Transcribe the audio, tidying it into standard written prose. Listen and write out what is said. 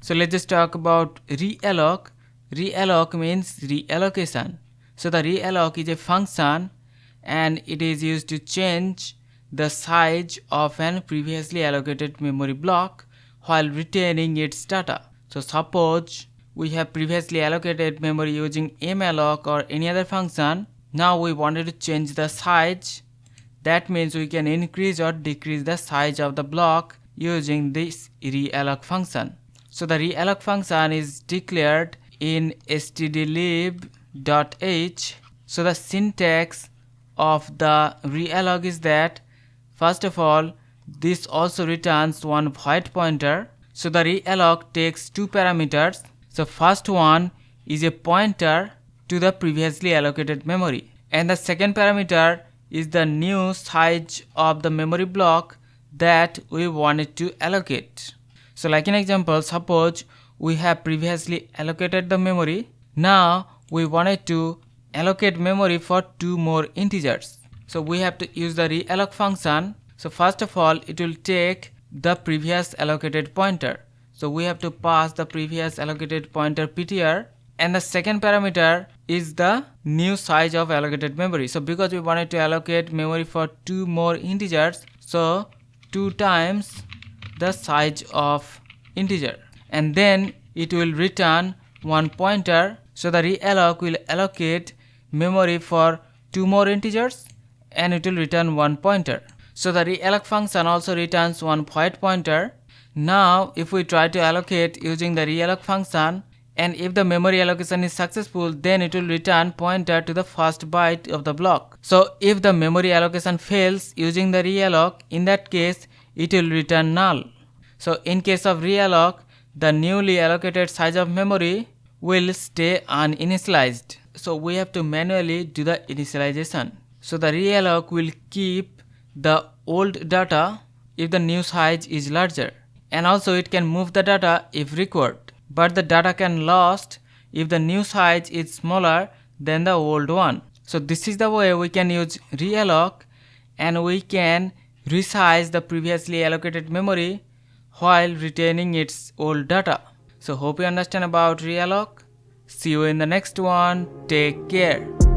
So let's just talk about realloc. Realloc means reallocation. So the realloc is a function and it is used to change the size of an previously allocated memory block while retaining its data. So suppose we have previously allocated memory using malloc or any other function. Now we wanted to change the size. That means we can increase or decrease the size of the block using this realloc function. So the realloc function is declared in stdlib.h. So the syntax of the realloc is that first of all this also returns one void pointer. So the realloc takes two parameters. So first one is a pointer to the previously allocated memory, and the second parameter is the new size of the memory block that we wanted to allocate. So like an example, suppose we have previously allocated the memory. Now we wanted to allocate memory for two more integers. So we have to use the realloc function. So first of all it will take the previous allocated pointer. So we have to pass the previous allocated pointer ptr, and the second parameter is the new size of allocated memory. So because we wanted to allocate memory for two more integers, so 2 times the size of integer, and then it will return one pointer. So the realloc will allocate memory for two more integers and it will return one pointer. So the realloc function also returns one void pointer. Now if we try to allocate using the realloc function, and if the memory allocation is successful, then it will return pointer to the first byte of the block. So if the memory allocation fails using the realloc, in that case it will return null. So in case of realloc, the newly allocated size of memory will stay uninitialized. So we have to manually do the initialization. So the realloc will keep the old data if the new size is larger, and also it can move the data if required, but the data can lost if the new size is smaller than the old one. So this is the way we can use realloc, and we can resize the previously allocated memory while retaining its old data. So hope you understand about realloc. See you in the next one. Take care.